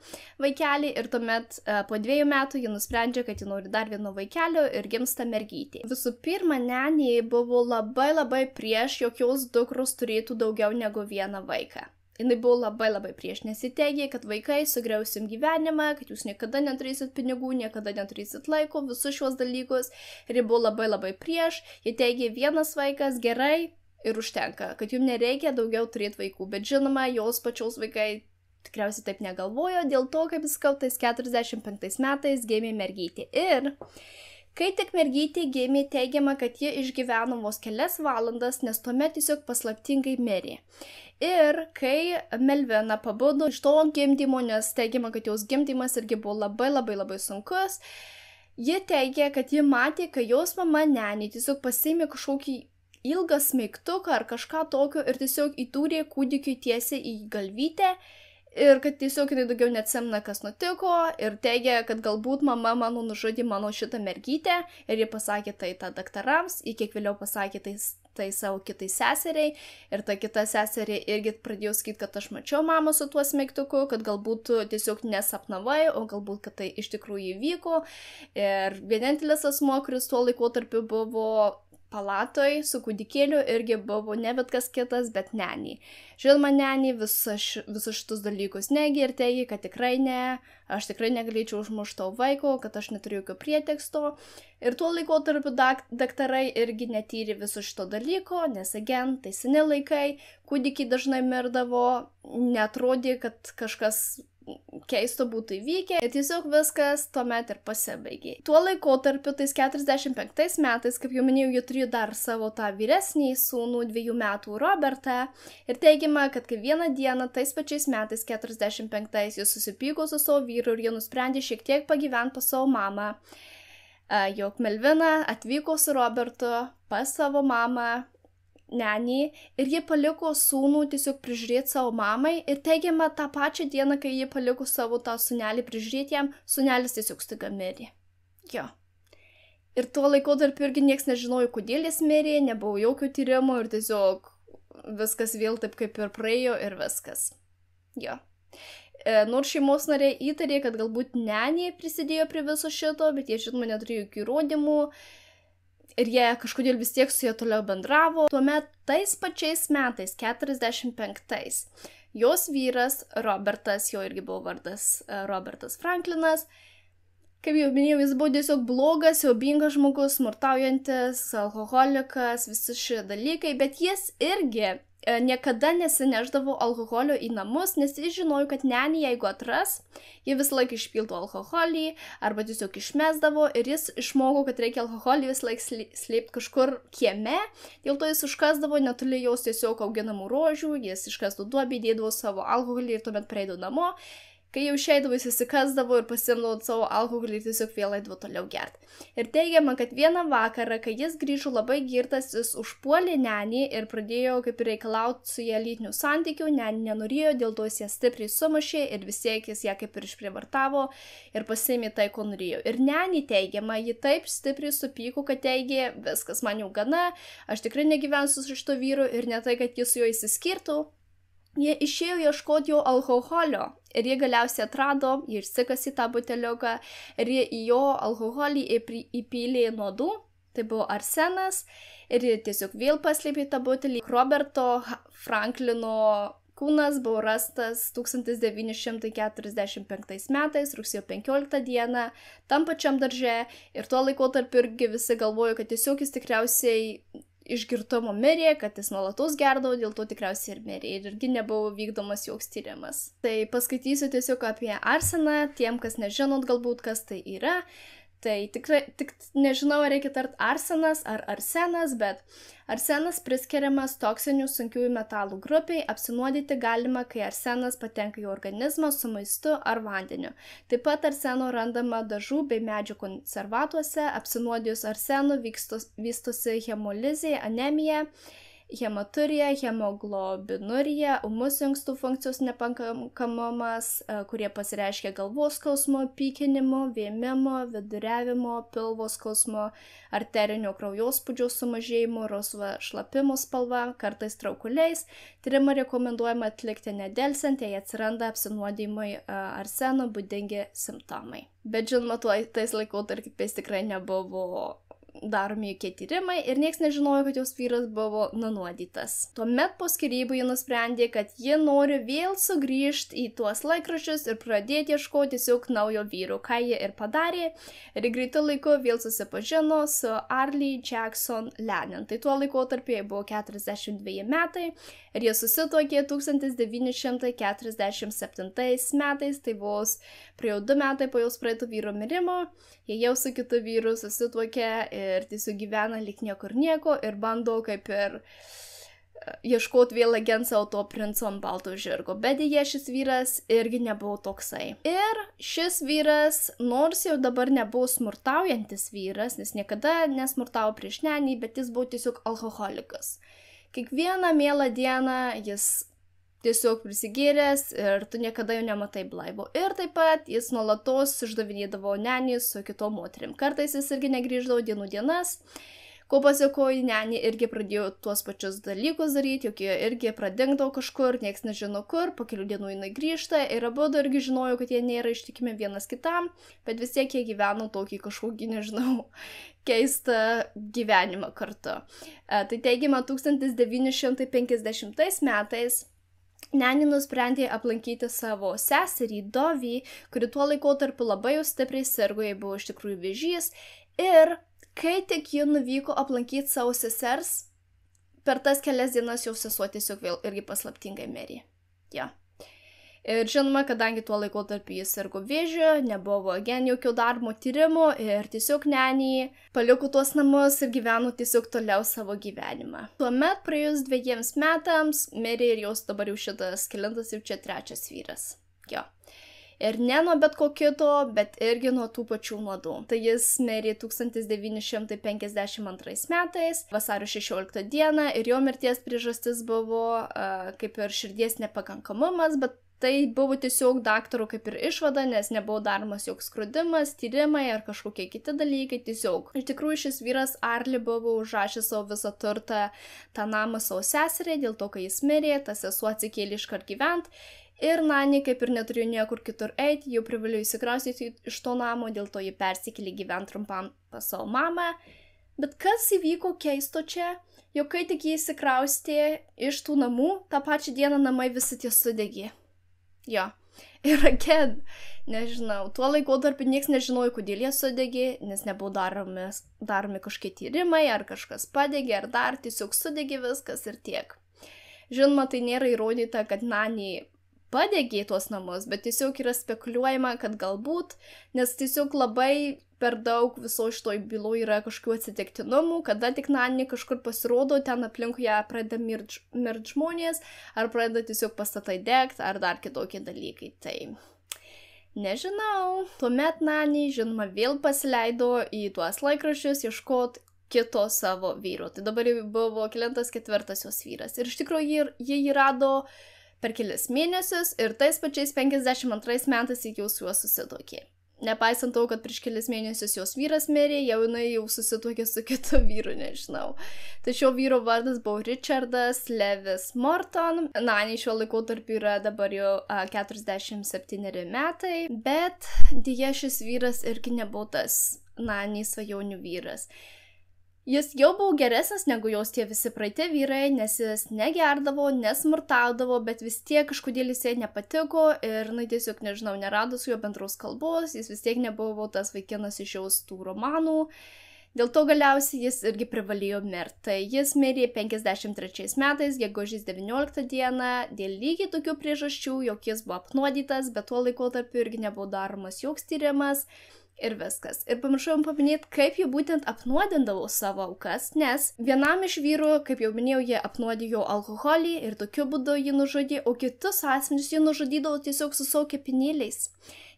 vaikelį ir tuomet po 2 metų ji nusprendžia, kad ji nori dar vieno vaikelio ir gimsta mergytė. Visų pirma, Neni buvo labai prieš, jog jos dukros turėtų daugiau negu vieną vaiką. Jis buvo labai prieš, nes jis teigė, kad vaikai sugriaus jums gyvenimą, kad jūs niekada neturėsit pinigų, niekada neturėsit laiko, visus šios dalykus. Ir jis buvo labai prieš. Jis teigė, vienas vaikas gerai ir užtenka, kad jums nereikia daugiau turėti vaikų. Bet žinoma, jos pačios vaikai tikriausiai taip negalvojo, dėl to, kaip jis tais 45 metais gimė mergytė. Ir kai tik mergytė gimė, teigiama, kad ji išgyveno vos kelias valandas, nes tuomet tiesiog paslaptingai mirė. Ir kai Melvina pabudo iš to gimdymo, nes teigiama, kad jos gimdymas irgi buvo labai sunkus, ji teigia, kad ji matė, kai jos mama Neni tiesiog pasiėmė kažkokį ilgą smeigtuką ar kažką tokio ir tiesiog įtūrė kūdikiui tiesiai į galvytę. Ir kad tiesiog jinai daugiau neatsimena, kas nutiko, ir teigia, kad galbūt mama mano nužudė mano šitą mergytę, ir ji pasakė tai tą daktarams, ji kiek vėliau pasakė tai savo kitai seseriai, ir ta kita seserė irgi pradėjo sakyti, kad aš mačiau mamą su tuo smeigtuku, kad galbūt tiesiog nesapnavai, o galbūt, kad tai iš tikrųjų įvyko, ir vienintelis asmuo, kuris tuo laikotarpiu buvo palatoj su kūdikėliu, irgi buvo ne bet kas kitas, bet Neni. Žinoma, Neni visus šitus dalykus neigė ir teigė, kad tikrai ne, aš tikrai negalėčiau užmušti to vaiko, kad aš neturiu jokio prieteksto. Ir tuo laikotarpiu daktarai irgi netyrė viso šito dalyko, nes tai seni laikai, kūdikiai dažnai mirdavo, netrodė, kad kažkas keisto būtų įvykę ir tiesiog viskas tuomet ir pasibaigė. Tuo laikotarpiu, tais 45 metais, kaip jau minėjau, jie turėjo dar savo tą vyresnį sūnų 2 metų Robertą ir teigiama, kad kai vieną dieną, tais pačiais metais 45 jis susipyko su savo vyru ir jie nusprendė šiek tiek pagyventi pas savo mamą, jog Melvina atvyko su Robertu pas savo mamą Neni ir jie paliko sūnų tiesiog prižiūrėti savo mamai ir teigiama tą pačią dieną, kai jie paliko savo tą sūnelį prižiūrėti jam, sūnelis tiesiog staiga mirė. Jo. Ir tuo laikotarpiu irgi niekas nežinojo, kodėl jis mirė, nebuvo jokio tyrimo ir tiesiog viskas vėl taip kaip ir praėjo ir viskas. Jo. Nors šeimos nariai įtarė, kad galbūt Neni prisidėjo prie viso šito, bet jie žinoma neturėjo jokių įrodymų. Ir jie kažkodėl vis tiek su jie toliau bendravo. Tuomet tais pačiais metais, 45, jos vyras Robertas, jo irgi buvo vardas Robertas Franklinas, kaip jau minėjau, jis buvo tiesiog blogas, siaubingas žmogus, smurtaujantis, alkoholikas, visi šie dalykai, bet jis irgi niekada nesineždavo alkoholio į namus, nes jis žinojo, kad Neni, jeigu atras, jie visą laiką išpiltų alkoholį arba tiesiog išmesdavo ir jis išmoko, kad reikia alkoholį visą laiką slėpti kažkur kieme, dėl to jis užkasdavo netoli jos tiesiog auginamų rožių, jis iškasdavo duobę, dėdavo savo alkoholį ir tuomet praeidavo namo. Kai jau išeidavo, jis įsikasdavo ir pasimdavo savo alkoholį ir tiesiog vėl eidavo toliau gerti. Ir teigiama, kad vieną vakarą, kai jis grįžo labai girtas, jis užpuolė Neni ir pradėjo kaip ir reikalauti su ją lytinių santykių. Neni nenorėjo, dėl to jis ją stipriai sumušė ir vis tiek jis ją kaip ir išprievartavo ir pasiėmė tai, ko norėjo. Ir Neni teigiama, ji taip stipriai supyko, kad teigė, viskas man jau gana, aš tikrai negyvensiu su šito vyru ir ne tai, kad jis su juo išsiskirtų. Jie išėjo ieškoti jo alkoholio ir jie galiausiai atrado, jie išsikasi tą buteliuką ir jie į jo alkoholį įpylė nuodų, tai buvo arsenas ir jie tiesiog vėl paslėpė tą butelį. Roberto Franklino kūnas buvo rastas 1945 metais, rugsėjo 15 dieną, tam pačiam darže ir tuo laikotarpiu irgi visi galvojo, kad tiesiog jis tikriausiai išgirtumo mirė, kad jis nuolatos gerdavo, dėl to tikriausiai ir mirė ir irgi nebuvo vykdomas joks tyrimas. Tai paskaitysiu tiesiog apie arseną, tiem, kas nežinot galbūt, kas tai yra. Tai tikrai, tik nežinau, ar reikia tart arsenas ar arsenas, bet arsenas priskiriamas toksinių sunkiųjų metalų grupiai, apsinuodyti galima, kai arsenas patenka į organizmą su maistu ar vandeniu. Taip pat arseno randama dažų bei medžių konservatuose, apsinuodijus arsenu vystosi hemolizė, anemija, hematurija, hemoglobinurija, ūmus inkstų funkcijos nepakankamumas, kurie pasireiškia galvos skausmu, pykinimu, vėmimu, viduriavimu, pilvo skausmu, arterinio kraujospūdžio sumažėjimu, rausva šlapimo spalva, kartais traukuliais. Tyrimą rekomenduojama atlikti nedelsiant, jei atsiranda apsinuodijimui arseno būdingi simptomai. Bet žinoma, tais laikotarpiais tikrai nebuvo daromi jokie tyrimai ir nieks nežinojo, kad jos vyras buvo nunuodytas. Tuomet po skyrybų ji nusprendė, kad ji nori vėl sugrįžti į tuos laikraščius ir pradėti ieškoti tiesiog naujo vyro, ką ji ir padarė. Ir greitu laiku vėl susipažino su Arley Jackson Lennon. Tai tuo laikotarpiu jai buvo 42 metai ir jie susituokė 1947 metais, tai vos praėjo 2 metai po jos praeito vyro mirimo. Jie jau su kitu vyru susituokė ir tiesiog gyvena lyg niekur nieko ir bando kaip ir ieškoti vėl agent savo to princo ant balto žirgo. Bet dėja šis vyras irgi nebuvo toksai. Ir šis vyras, nors jau dabar nebuvo smurtaujantis vyras, nes niekada nesmurtavo prieš nenį, bet jis buvo tiesiog alkoholikas. Kiekvieną mielą dieną jis tiesiog prisigėręs ir tu niekada jo nematai blaivo. Ir taip pat jis nuolatos išdavinėdavo nenį su kitom moterim. Kartais jis irgi negrįždavo dienų dienas, ko pasiekojo nenį irgi pradėjo tuos pačius dalykus daryti, juk jie irgi pradingdavo kažkur, nieks nežino kur, po kelių dienų jinai grįžta ir abudu irgi žinojo, kad jie nėra ištikimi vienas kitam, bet vis tiek jie gyveno tokį kažkokį, nežinau, keistą gyvenimą kartu. Tai teigiama 1950 metais Nenį nusprendė aplankyti savo seserį Dovį, kuri tuo laikotarpiu labai jau stipriai sirgo, jai buvo iš tikrųjų vėžys. Ir kai tik ji nuvyko aplankyti savo sesers, per tas kelias dienas jau sesuo tiesiog vėl irgi paslaptingai mirė. Ja. Ir žinoma, kadangi tuo laikotarpiu jis sirgo vėžiu, nebuvo gen jokio darbo tyrimo ir tiesiog Nenį paliko tuos namus ir gyveno tiesiog toliau savo gyvenimą. Tuomet praėjus 2 metams mirė ir jos dabar jau šitas kelintas jau čia 3 vyras. Jo. Ir ne nuo bet ko kito, bet irgi nuo tų pačių nuodų. Tai jis mirė 1952 metais, vasario 16 dieną ir jo mirties priežastis buvo kaip ir širdies nepakankamumas, bet tai buvo tiesiog daktarų kaip ir išvada, nes nebuvo daromas joks skrudimas, tyrimai ar kažkokie kiti dalykai, tiesiog. Iš tikrųjų šis vyras Arley buvo užrašęs savo visą turtą tą namą savo seseriai, dėl to, kai jis mirė, tas sesuo atsikėlė iškart gyventi. Ir Nanį kaip ir neturėjo niekur kitur eiti, jau privalėjo įsikraustyti iš to namo, dėl to ji persikėlė gyventi trumpam pas savo mamą. Bet kas įvyko keisto čia? Jau kai tik jie įsikraustė iš tų namų, tą pačią dieną namai visi tie sudegė. Jo. Ir again, nežinau, tuo laikotarpiu nieks nežinojo, kodėl jie sudegė, nes nebuvo daromi kažkokie tyrimai, ar kažkas padegė, ar dar tiesiog sudegė viskas ir tiek. Žinoma, tai nėra įrodyta, kad Nanį padegė tuos namus, bet tiesiog yra spekuliuojama, kad galbūt, nes tiesiog labai per daug viso šitoj byloj yra kažkokių atsitiktinumų, kada tik Nanį kažkur pasirodo, ten aplinkui ją pradeda mirt žmonės, ar pradeda tiesiog pastatai degti, ar dar kitokie dalykai. Tai nežinau. Tuomet Nanį, žinoma, vėl pasileido į tuos laikraščius ieškoti kito savo vyro. Tai dabar jau buvo kelintas 4 jos vyras. Ir iš tikrųjų jie jį rado per kelis mėnesius ir tais pačiais 52 metais jau su juo susituokė. Nepaisant to, kad prieš kelis mėnesius jos vyras mirė, jau jinai jau susituokė su kitu vyru, nežinau. Tačiau vyro vardas buvo Richardas Lewis Morton. Nanį šiuo laikotarpiu yra dabar jau 47 metai, bet dėja šis vyras irgi nebuvo tas Nanį svajonių vyras. Jis jau buvo geresnis negu jos tie visi praeiti vyrai, nes jis negerdavo, nesmurtaudavo, bet vis tiek kažkodėl jisai nepatiko ir, tiesiog, nežinau, nerado su juo bendros kalbos, jis vis tiek nebuvo tas vaikinas iš jos tų romanų, dėl to galiausiai jis irgi privalėjo mirti. Tai jis mirė 53 metais, gegužės 19 dieną, dėl lygiai tokių priežasčių, jog jis buvo apnuodytas, bet tuo laikotarpiu irgi nebuvo daromas joks tyrimas. Ir viskas. Ir pamiršau jums paminėti, kaip jie būtent apnuodindavo savo aukas, nes vienam iš vyrų, kaip jau minėjau, jie apnuodijo alkoholį ir tokiu būdu jį nužudė, o kitus asmenis jie nužudydavo tiesiog su savo kepinėliais.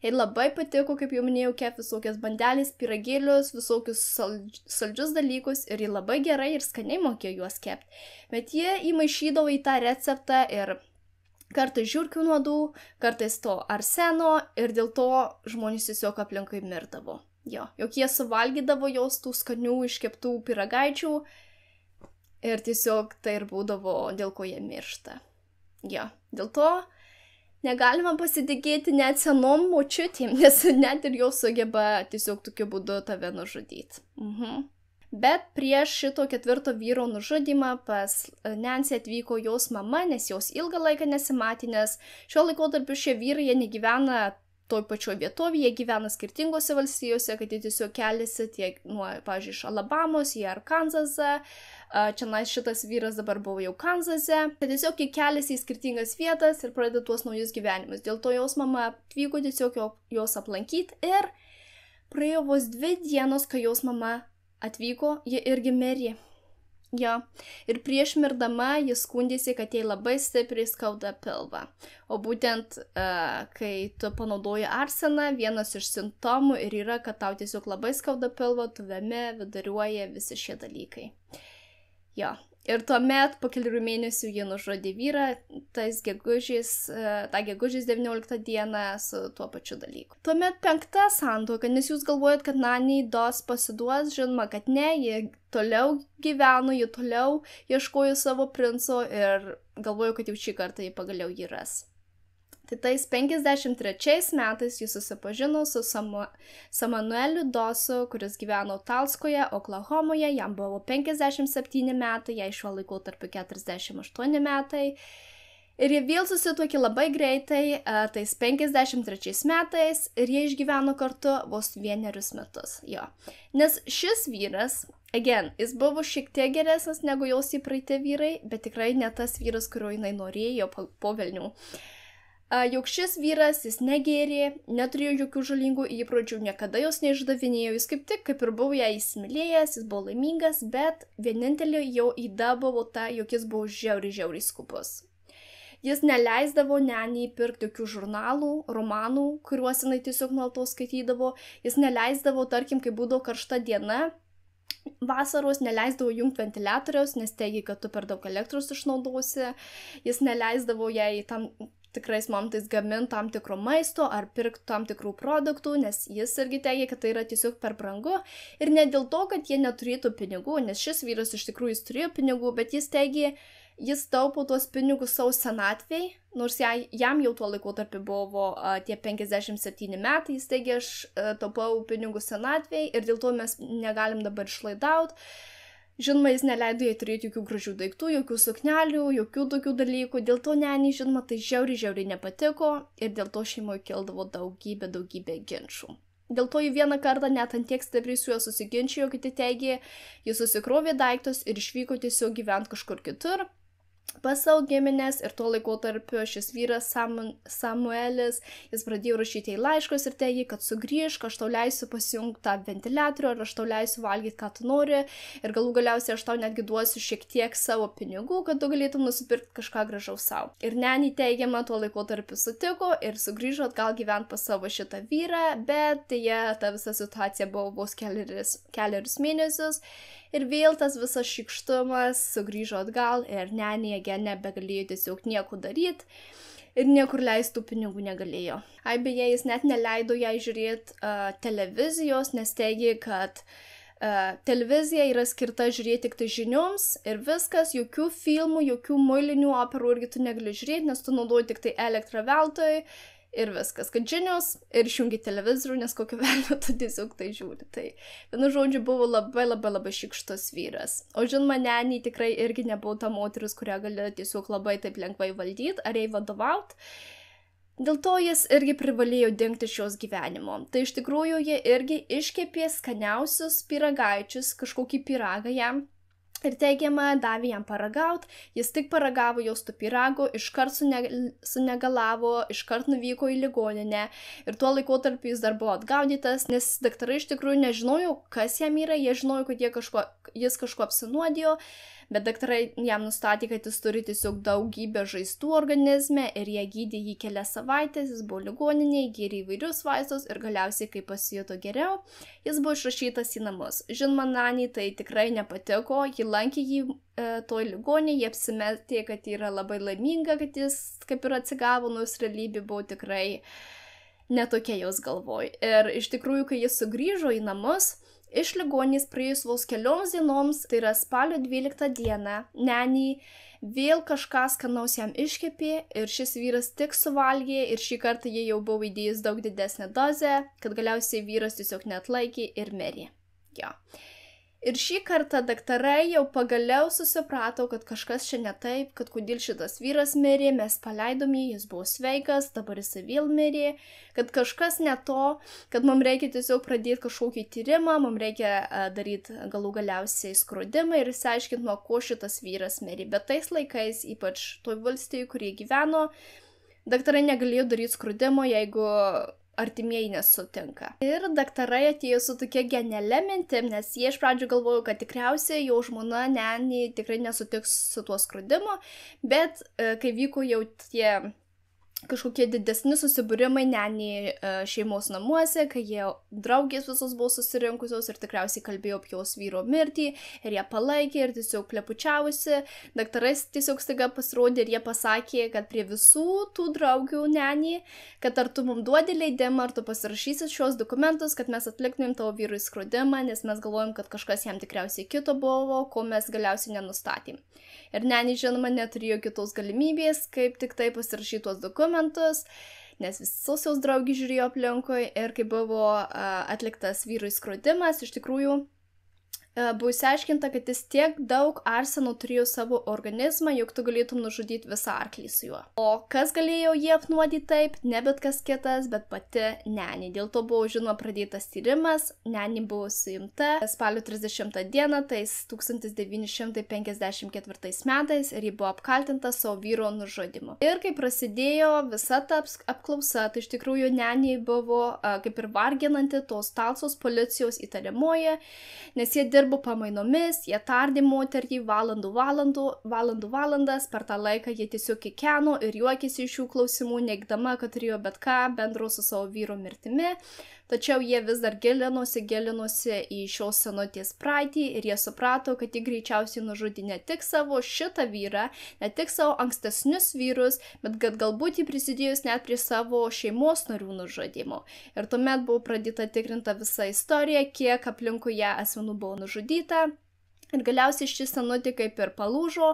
Ir labai patiko, kaip jau minėjau, kep visokias bandelės, pyragėlius, visokius saldžius dalykus ir jie labai gerai ir skaniai mokėjo juos kepti. Bet jie įmaišydavo į tą receptą ir kartais žiurkių nuodų, kartais to arseno ir dėl to žmonės tiesiog aplinkui mirdavo. Jo, jog jie suvalgydavo jos tų skanių iškeptų pyragaičių ir tiesiog tai ir būdavo, dėl ko jie miršta. Jo, dėl to negalima pasitikėti net senom močiutėm, nes net ir jos sugeba tiesiog tokiu būdu tave nužudyti. Bet prieš šito 4 vyro nužudymą pas Nancy atvyko jos mama, nes jos ilgą laiką nesimatė, nes šiuo laikotarpiu šie vyrai jie negyvena toj pačioj vietovėje, jie gyvena skirtingose valstijose, kad jie tiesiog keliasi tiek nuo, pavyzdžiui, iš Alabamos į Arkanzasą, čia šitas vyras dabar buvo jau Kanzase, kad tiesiog jie keliasi į skirtingas vietas ir pradeda tuos naujus gyvenimus. Dėl to jos mama atvyko tiesiog jos aplankyti ir praėjo vos 2 dienos, kai jos mama atvyko, jie irgi mirė. Jo. Ir prieš mirdama jis skundėsi, kad jai labai stipriai skauda pilvą. O būtent, kai tu panaudoji arseną, vienas iš simptomų ir yra, kad tau tiesiog labai skauda pilvą, tu vemi, viduriuoja visi šie dalykai. Jo. Ir tuomet po kelių mėnesių jie nužudė vyrą, tą gegužės 19 dieną su tuo pačiu dalyku. Tuomet 5. santuoka, nes jūs galvojat, kad Nanny Doss pasiduos, žinoma, kad ne, jie toliau gyveno, jie toliau ieškojo savo princo ir galvojo, kad jau šį kartą jie pagaliau jį ras. Tai tais 53 metais jis susipažino su Samueliu Dossu, kuris gyveno Talskoje, Oklahomoje, jam buvo 57 metai, jai šiuo laikotarpiu 48 metai. Ir jie vėl susituokė labai greitai, tais 53 metais, ir jie išgyveno kartu vos 1 metus. Jo. Nes šis vyras, jis buvo šiek tiek geresnis negu jos įpraeiti vyrai, bet tikrai ne tas vyras, kurio jinai norėjo po velnių. Juk šis vyras, jis negėrė, neturėjo jokių žalingų įpročių, niekada jos neišdavinėjo, jis kaip ir buvo ją įsimylėjęs, jis buvo laimingas, bet vienintelė jo įda buvo ta, jog jis buvo žiauriai skupus. Jis neleisdavo Nanny pirkti jokių žurnalų, romanų, kuriuos jinai tiesiog nuolatos skaitydavo, jis neleisdavo, tarkim, kai būdavo karšta diena, vasaros neleisdavo jungti ventiliatoriaus, nes teigi, kad tu per daug elektros išnaudosi, jis neleisdavo jai tam tikrais momentais gaminti tam tikro maisto ar pirkti tam tikrų produktų, nes jis irgi teigia, kad tai yra tiesiog per brangu ir ne dėl to, kad jie neturėtų pinigų, nes šis vyras iš tikrųjų jis turėjo pinigų, bet jis teigia, jis taupo tuos pinigus savo senatvei, nors jam jau tuo laikotarpiu buvo tie 57 metai, jis teigia, aš taupau pinigus senatvei ir dėl to mes negalim dabar išlaidauti. Žinoma, jis neleido jai turėti jokių gražių daiktų, jokių suknelių, jokių tokių dalykų, dėl to Nanny, žinoma, tai žiauriai nepatiko ir dėl to šeimoje kildavo daugybė ginčių. Dėl to jį vieną kartą net ant tiek stipriai su juo susiginčijo, kiti teigė, jis susikrovė daiktus ir išvyko tiesiog gyventi kažkur kitur. Pas savo giminės ir tuo laikotarpiu šis vyras Samuelis, jis pradėjo rašyti į laiškus ir teigė, kad sugrįžk, aš tau leisiu pasijungti tą ventiliatorių, ar aš tau leisiu valgyti, ką tu nori ir galų galiausiai aš tau netgi duosiu šiek tiek savo pinigų, kad tu galėtum nusipirkti kažką gražaus savo. Ir Nanny teigiama tuo laikotarpiu sutiko ir sugrįžo atgal gyventi pas savo šitą vyrą, bet ta visa situacija buvo vos keliarius mėnesius. Ir vėl tas visas šykštumas sugrįžo atgal ir Nanny nebegalėjo tiesiog nieko daryti ir niekur leistų pinigų negalėjo. Beje, jis net neleido jai žiūrėti televizijos, nes teigė, kad televizija yra skirta žiūrėti tik tai žinioms ir viskas, jokių filmų, jokių muilinių operų irgi tu negali žiūrėti, nes tu naudoji tik tai elektrą veltui. Ir viskas, kad žinios ir išjungi televizorių, nes kokio velnio tu tiesiog tai žiūri. Tai, vienu žodžiu, buvo labai šykštus vyras. O žinoma, Nanny tikrai irgi nebuvo ta moteris, kurią gali tiesiog labai taip lengvai valdyti ar jai vadovauti. Dėl to jis irgi privalėjo dingti iš jos gyvenimo. Tai iš tikrųjų jie irgi iškepė skaniausius pyragaičius, kažkokį pyragą jam. Ir teigiama, davė jam paragaut, jis tik paragavo jos tų pyragų, iškart sunegalavo, iškart nuvyko į ligoninę ir tuo laikotarpiu jis dar buvo atgaudytas, nes daktarai iš tikrųjų nežinojo, kas jam yra, jie žinojo, kad jis kažko apsinuodijo, bet daktarai jam nustatė, kad jis turi tiesiog daugybę žaizdų organizme ir jie gydė jį kelias savaitės, jis buvo ligoninėje, gėrė įvairius vaistus ir galiausiai, kai pasijuto geriau, jis buvo išrašytas į namus. Žinoma, Nani tai tikrai nepatiko, ji lankė jį toj ligoninėje, jie apsimetė, kad yra labai laiminga, kad jis kaip ir atsigavo, nors realybė buvo tikrai netokia jos galvoj. Ir iš tikrųjų, kai jis sugrįžo į namus, iš ligoninės praėjus vos kelioms dienoms, tai yra spalio 12 dieną, Nani vėl kažką skanaus jam iškepė ir šis vyras tik suvalgė ir šį kartą jie jau buvo įdėjęs daug didesnę dozę, kad galiausiai vyras tiesiog neatlaikė ir mirė. Ja. Ir šį kartą daktarai jau pagaliau susiprato, kad kažkas čia ne taip, kad kodėl šitas vyras mirė, mes paleidom jį, jis buvo sveikas, dabar jis vėl mirė, kad kažkas ne to, kad mums reikia tiesiog pradėti kažkokį tyrimą, mums reikia daryti galų galiausiai skrodimą ir išsiaiškinti, nuo ko šitas vyras mirė. Bet tais laikais, ypač toj valstijoje, kurie gyveno, daktarai negalėjo daryti skrodimo, jeigu artimieji nesutinka. Ir daktarai atėjo su tokia genialia mintim, nes jie iš pradžių galvojo, kad tikriausiai jo žmona Nani tikrai nesutiks su tuo skrodimu, bet kai vyko jau tie kažkokie didesni susibūrimai Nani šeimos namuose, kai jie draugės visos buvo susirinkusios ir tikriausiai kalbėjo apie jos vyro mirtį ir ją palaikė ir tiesiog plepučiavusi. Daktarai tiesiog staiga pasirodė ir jie pasakė, kad prie visų tų draugių Nani, kad ar tu mums duodi leidimą, ar tu pasirašysi šios dokumentus, kad mes atliktumėm tavo vyrui skrodimą, nes mes galvojom, kad kažkas jam tikriausiai kito buvo, ko mes galiausiai nenustatėm. Ir Nani, žinoma, neturėjo kitos galimybės, kaip tik tai pasirašyti tuos dokumentus, nes visos jos draugės žiūrėjo aplinkui ir kai buvo atliktas vyrui skrodimas, iš tikrųjų buvo išsiaiškinta, kad jis tiek daug arseno turėjo savo organizmą, jog tu galėtum nužudyti visą arklį su juo. O kas galėjo jį apnuodyti taip? Ne bet kas kitas, bet pati Nani. Dėl to buvo, žinoma, pradėtas tyrimas. Nani buvo suimta spalio 30 dieną, tais 1954 metais ir ji buvo apkaltinta savo vyro nužudymu. Ir kai prasidėjo visa ta apklausa, tai iš tikrųjų Nani buvo kaip ir varginanti tos Talsos policijos įtariamoji, nes jie dirbo pamainomis, jie tardė moterį valandas, per tą laiką jie tiesiog kikeno ir juokėsi iš šių klausimų, neigdama, kad turėjo bet ką bendro su savo vyro mirtimi, tačiau jie vis dar gilinosi į šios senutės praeitį ir jie suprato, kad jie greičiausiai nužudė ne tik savo šitą vyrą, ne tik savo ankstesnius vyrus, bet kad galbūt jį prisidėjus net prie savo šeimos narių nužudimo. Ir tuomet buvo pradėta tikrinta visa istorija, kiek aplinkui ją asmenų buvo nužudyta. Ir galiausiai ši senutė kaip ir palūžo.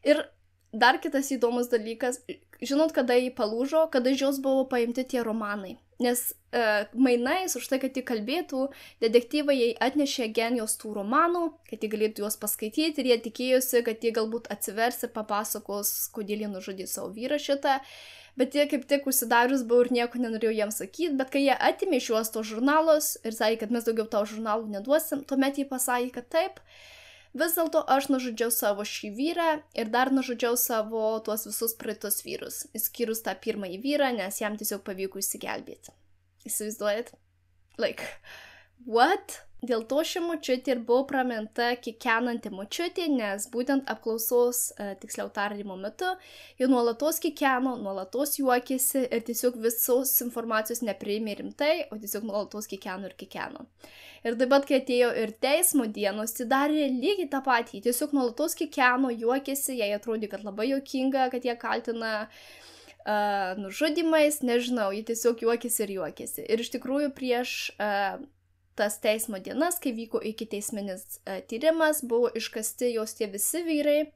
Ir dar kitas įdomus dalykas, žinot, kada jį palūžo, kada iš jos buvo paimti tie romanai. Nes mainais už tai, kad jį kalbėtų, detektyvai jai atnešė genijos tų romanų, kad jį galėtų juos paskaityti ir jie tikėjosi, kad jie galbūt atsivers ir papasakos, kodėl jie nužudė savo vyrą šitą. Bet jie kaip tik užsidarius buvo ir nieko nenorėjo jiems sakyti, bet kai jie atimė iš juos tos žurnalus ir sakė, kad mes daugiau tau žurnalų neduosim, tuomet jie pasakė, kad taip, vis dėlto aš nužudžiau savo šį vyrą ir dar nužudžiau savo tuos visus praeitus vyrus, išskyrus tą pirmąjį vyrą, nes jam tiesiog pavyko išsigelbėti. Įsivaizduojat? Like, what? Dėl to ši močiutė ir buvo praminta kikenanti močiutė, nes būtent apklausos, tiksliau tardymo metu, ji nuolatos kikeno, nuolatos juokėsi ir tiesiog visos informacijos nepriėmė rimtai, o tiesiog nuolatos kikeno ir kikeno. Ir taip pat, kai atėjo ir teismo dienos, ji darė lygiai tą patį, tiesiog nuolatos kikeno, juokėsi, jai atrodė, kad labai juokinga, kad jie kaltina nužudimais, nežinau, ji tiesiog juokėsi ir juokėsi. Ir iš tikrųjų prieš tas teismo dienas, kai vyko ikiteisminis tyrimas, buvo iškasti jos tie visi vyrai,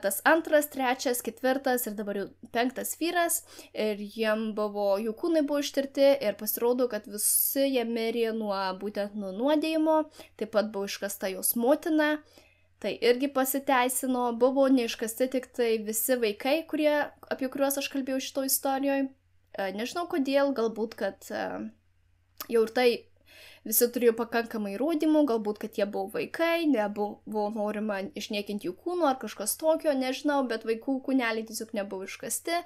tas 2, 3, 4 ir dabar jau 5 vyras, ir jiem buvo, jų kūnai buvo ištirti ir pasirodo, kad visi jie mirė būtent nuo nuodėjimo, taip pat buvo iškasta jos motina, tai irgi pasiteisino, buvo neiškasti tik tai visi vaikai, apie kuriuos aš kalbėjau šito istorijoje, nežinau kodėl, galbūt, kad jau ir tai visi turėjo pakankamai įrodymų, galbūt, kad jie buvo vaikai, nebuvo norima išniekinti jų kūno ar kažkas tokio, nežinau, bet vaikų kūneliai tiesiog nebuvo iškasti.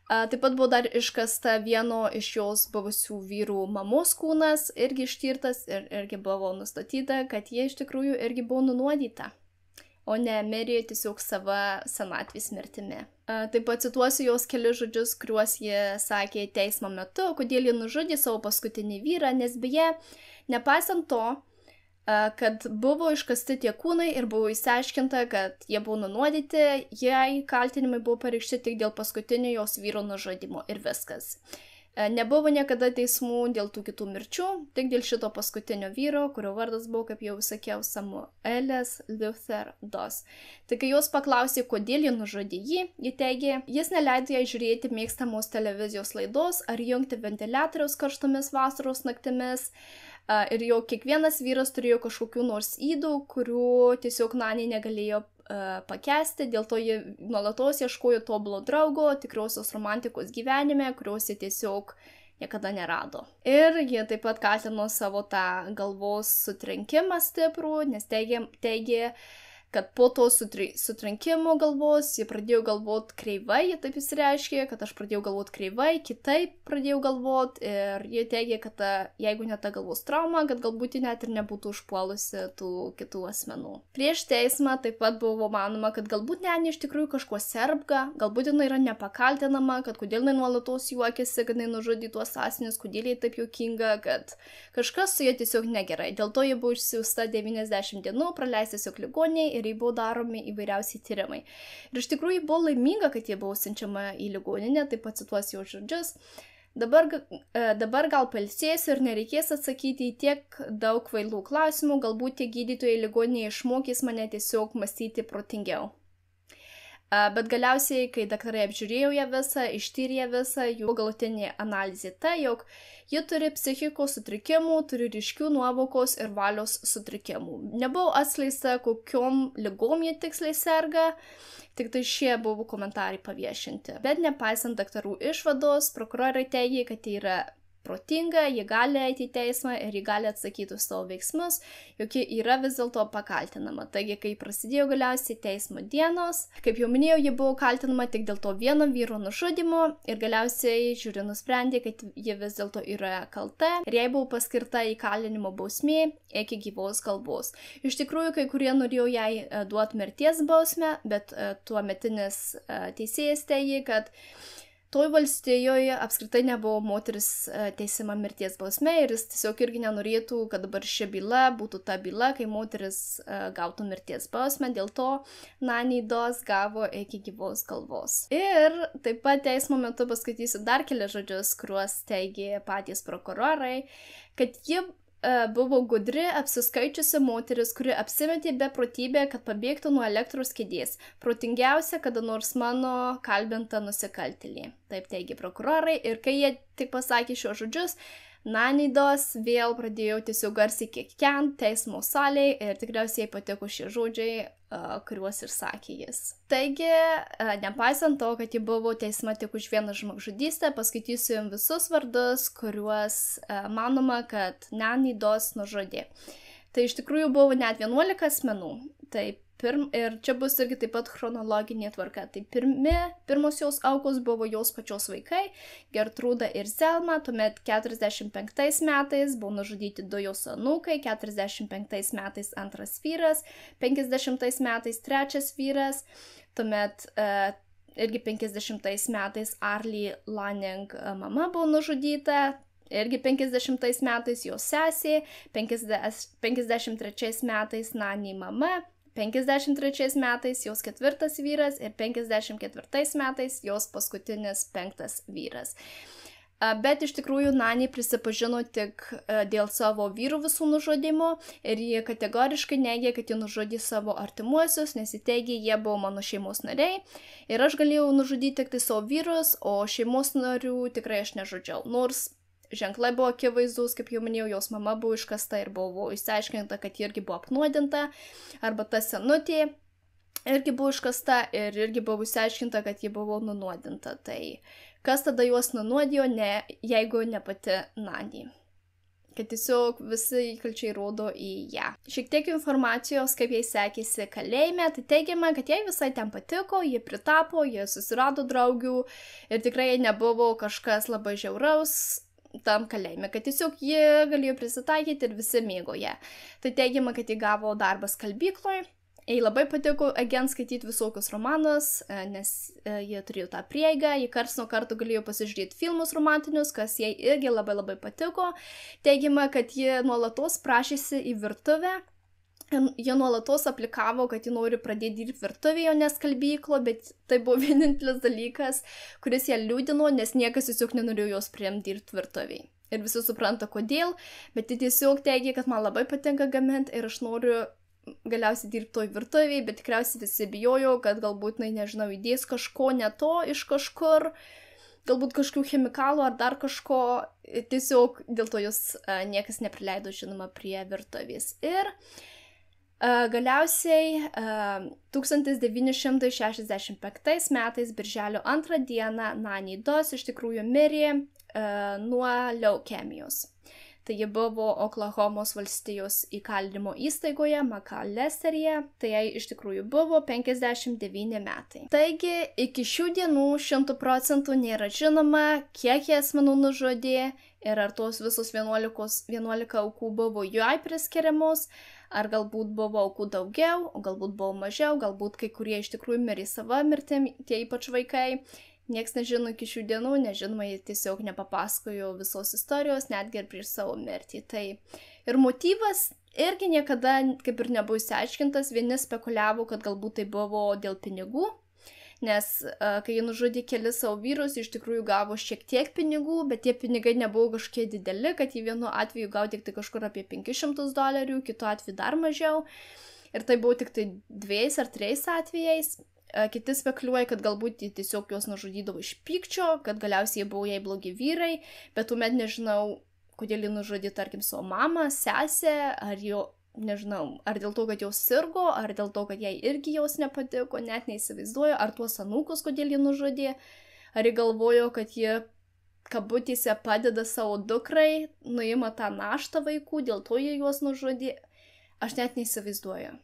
Taip pat buvo dar iškasta vieno iš jos buvusių vyrų mamos kūnas, irgi ištirtas ir irgi buvo nustatyta, kad jie iš tikrųjų irgi buvo nunuodyta, o ne mirė tiesiog sava senatvės mirtimi. Taip pat cituosiu jos kelius žodžius, kuriuos jie sakė teismo metu, kodėl jie nužudė savo paskutinį vyrą, nes beje, nepaisant to, kad buvo iškasti tie kūnai ir buvo išsiaiškinta, kad jie buvo nunuodyti, jai kaltinimai buvo pareikšti tik dėl paskutinio jos vyro nužudymo ir viskas. Nebuvo niekada teismų dėl tų kitų mirčių, tik dėl šito paskutinio vyro, kurio vardas buvo, kaip jau sakiau, Samuelis Luther Doss. Tai kai jos paklausė, kodėl jie nužudė jį, ji teigė, jis neleido jai žiūrėti mėgstamos televizijos laidos ar jungti ventiliatoriaus karštomis vasaros naktimis. Ir jau kiekvienas vyras turėjo kažkokių nors ydų, kurių tiesiog Nani negalėjo pakęsti, dėl to jie nuolatos ieškojo tobulo draugo, tikriosios romantikos gyvenime, kurios jie tiesiog niekada nerado. Ir jie taip pat kaltino savo tą galvos sutrenkimą stiprų, nes teigė, kad po to sutrenkimo galvos jie pradėjo galvot kreivai, jie taip įsireiškė, kad aš pradėjau galvot kreivai, kitaip pradėjau galvot ir jie teigė, kad jeigu ne ta galvos trauma, kad galbūt ji net ir nebūtų užpuolusi tų kitų asmenų. Prieš teismą taip pat buvo manoma, kad galbūt Nani iš tikrųjų kažkuo serga, galbūt jinai yra nepakaltinama, kad kodėl jinai nuolatos juokiasi, kad jinai nužudė tuos asmenis, kodėl jai taip juokinga, kad kažkas su ja tiesiog negerai. Dėl to ji buvo išsiųsta 90 dienų, praleista tiesiog ligoninėje ir jai buvo daromi įvairiausiai tyrimai. Ir iš tikrųjų buvo laiminga, kad jie buvo siunčiama į ligoninę, taip pat cituosiu jos žodžius. Dabar gal pailsėsiu ir nereikės atsakyti į tiek daug kvailų klausimų, galbūt tie gydytojai ligoninėje išmokys mane tiesiog mąstyti protingiau. Bet galiausiai, kai daktarai apžiūrėjo ją visą, ištyrė visą, jų galutinė analizė ta, jog ji turi psichikos sutrikimų, turi ryškių nuovokos ir valios sutrikimų. Nebuvo atskleista, kokiom ligom jie tiksliai serga, tik tai šie buvo komentarai paviešinti. Bet nepaisant daktarų išvados, prokurorai teigė, kad tai yra protinga, ji gali eiti į teismą ir ji gali atsakyti už savo veiksmus, jog ji yra vis dėlto pakaltinama. Taigi, kai prasidėjo galiausiai teismo dienos, kaip jau minėjau, ji buvo kaltinama tik dėl to vieno vyro nužudymo ir galiausiai žiuri nusprendė, kad ji vis dėlto yra kalta ir jai buvo paskirta įkalinimo bausmė iki gyvos galvos. Iš tikrųjų, kai kurie norėjo jai duoti mirties bausmę, bet tuometinis teisėjas teigė, kad toj valstijoje apskritai nebuvo moteris teisiama mirties bausme ir jis tiesiog irgi nenorėtų, kad dabar ši byla būtų ta byla, kai moteris gautų mirties bausmę, dėl to Nani Doss gavo iki gyvos galvos. Ir taip pat teismo metu paskaitysiu dar kelias žodžius, kuriuos teigė patys prokurorai, kad ji buvo gudri, apsiskaičiusi moteris, kuri apsimetė beprotybę, kad pabėgtų nuo elektros kėdės. Protingiausia, kada nors mano kalbinta nusikaltėlė. Taip teigė prokurorai ir kai jie tik pasakė šios žodžius, Nani Doss vėl pradėjo tiesiog garsiai kikent teismo salėje ir tikriausiai patiko šie žodžiai, kuriuos ir sakė jis. Taigi, nepaisant to, kad ji buvo teisma tik už vieną žmogžudystę, paskaitysiu jums visus vardus, kuriuos manoma, kad Nani Doss nužudė. Tai iš tikrųjų buvo net 11 asmenų. Taip. Ir čia bus irgi taip pat chronologinė tvarka. Tai pirmos jos aukos buvo jos pačios vaikai, Gertrūda ir Selma, tuomet 45 metais buvo nužudyti 2 jos anūkai, 45 metais antras vyras, 50 metais trečias vyras, tuomet irgi 50 metais Arlie Lanning mama buvo nužudyta, irgi 50 metais jos sesė, 53 metais Nani mama, 53 metais jos ketvirtas vyras ir 54 metais jos paskutinis 5 vyras. Bet iš tikrųjų Nani prisipažino tik dėl savo vyrų visų nužudimo ir jie kategoriškai neigė, kad jie nužudė savo artimuosius, nes jie teigė, jie buvo mano šeimos nariai ir aš galėjau nužudyti tik tai savo vyrus, o šeimos narių tikrai aš nežudžiau. Nors ženklai buvo akivaizdus, kaip jau minėjau, jos mama buvo iškasta ir buvo išsiaiškinta, kad ji irgi buvo apnuodinta, arba ta senutė irgi buvo iškasta ir irgi buvo išsiaiškinta, kad ji buvo nunuodinta. Tai kas tada juos nunuodijo, jeigu ne pati Nani? kad tiesiog visi įkalčiai rodo į ją. Šiek tiek informacijos, kaip jai sekėsi kalėjime, tai teigiama, kad jai visai ten patiko, jie pritapo, jie susirado draugių ir tikrai nebuvo kažkas labai žiauraus tam kalėjime, kad tiesiog jie galėjo prisitaikyti ir visi mėgo ją. Tai teigiama, kad jie gavo darbą skalbykloje. Jai labai patiko skaityti visokius romanus, nes jie turėjo tą prieigą, jie karts nuo karto galėjo pasižiūrėti filmus romantinius, kas jai irgi labai patiko. Teigiama, kad jie nuolatos prašėsi į virtuvę, jie nuolatos aplikavo, kad jie nori pradėti dirbti virtuvėje, o ne skalbyklo, bet tai buvo vienintelis dalykas, kuris ją liūdino, nes niekas tiesiog nenorėjo jos priimti dirbti virtuvėje. Ir visi supranta, kodėl, bet jie tiesiog teigia, kad man labai patinka gaminti ir aš noriu galiausiai dirbti toj virtuvėje, bet tikriausiai visi bijojo, kad galbūt, nežinau, įdės kažko ne to iš kažkur, galbūt kažkokių chemikalų ar dar kažko, tiesiog dėl to jos niekas neprileido, žinoma, prie virtuvės. Ir galiausiai 1965 metais, birželio 2 dieną, Nanny Doss iš tikrųjų mirė nuo leukemijos. Tai ji buvo Oklahomos valstijos įkalinimo įstaigoje, McAllisteryje, tai jai iš tikrųjų buvo 59 metai. Taigi, iki šių dienų 100% nėra žinoma, kiek jie asmenų nužudė ir ar tos visos 11 aukų buvo jai priskiriamos, ar galbūt buvo aukų daugiau, o galbūt buvo mažiau, galbūt kai kurie iš tikrųjų mirė sava mirtim, tie ypač vaikai. Niekas nežino iki šių dienų, nežinoma, jie tiesiog nepapasakojo visos istorijos, netgi ir prieš savo mirtį. Tai ir motyvas irgi niekada kaip ir nebuvo išsiaiškintas, vieni spekuliavo, kad galbūt tai buvo dėl pinigų, nes kai jie nužudė kelis savo vyrus, iš tikrųjų gavo šiek tiek pinigų, bet tie pinigai nebuvo kažkiek dideli, kad jie vienu atveju gavo tik tai kažkur apie $500, kitu atveju dar mažiau. Ir tai buvo tik tai 2 ar 3 atvejais. Kiti spekuliuoja, kad galbūt tiesiog jos nužudydavo iš pykčio, kad galiausiai buvo jai blogi vyrai, bet tuomet nežinau, kodėl ji nužudė, tarkim, savo mamą, sesę, ar jo, nežinau, ar dėl to, kad jos sirgo, ar dėl to, kad jai irgi jos nepatiko, net neįsivaizduoju, ar tuos anūkus, kodėl ji nužudė, ar ji galvojo, kad ji kabutėse padeda savo dukrai, nuima tą naštą vaikų, dėl to jie juos nužudė, aš net neįsivaizduoju.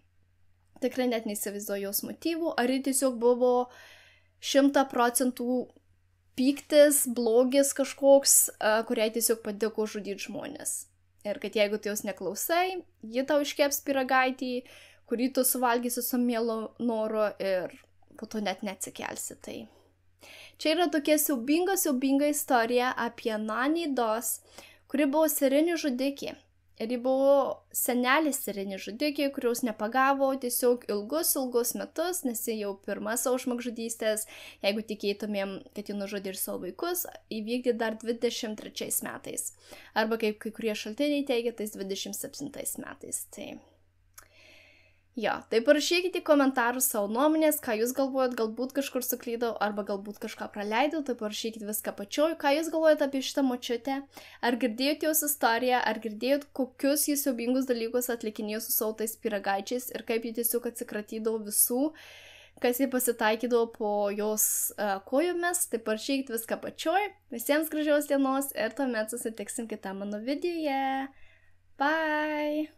Tikrai net neįsivaizduoju jos motyvų, ar ji tiesiog buvo 100% pyktis, blogis kažkoks, kuriai tiesiog patiko žudyti žmonės. Ir kad jeigu tu jos neklausai, ji tau iškeps pyragaitį, kurį tu suvalgysi su mielu noru ir po to net neatsikelsi. Tai čia yra tokia siaubinga istorija apie Nanny Doss, kuri buvo serijinė žudikė. Ir ji buvo senelis serijinė žudikė, kurios nepagavo tiesiog ilgus metus, nes ji jau pirma savo žmogžudystės, jeigu tikėtumėm, kad ji nužudė ir savo vaikus, įvykdė dar 23 metais. Arba kaip kai kurie šaltiniai teigia, tais 27 metais. Tai parašykite komentarus savo nuomonės, ką jūs galvojat, galbūt kažkur suklydau, arba galbūt kažką praleidau, tai parašykite viską pačioj, ką jūs galvojat apie šitą močiutę, ar girdėjot jos istoriją, ar girdėjot, kokius jis siaubingus dalykus atlikinėjo su savo tais pyragaičiais ir kaip jie tiesiog atsikratydavo visų, kas jie pasitaikydavo po jos kojomis, tai parašykite viską pačioj, visiems gražios dienos ir tuomet susitiksim kitą mano videoje. Bye!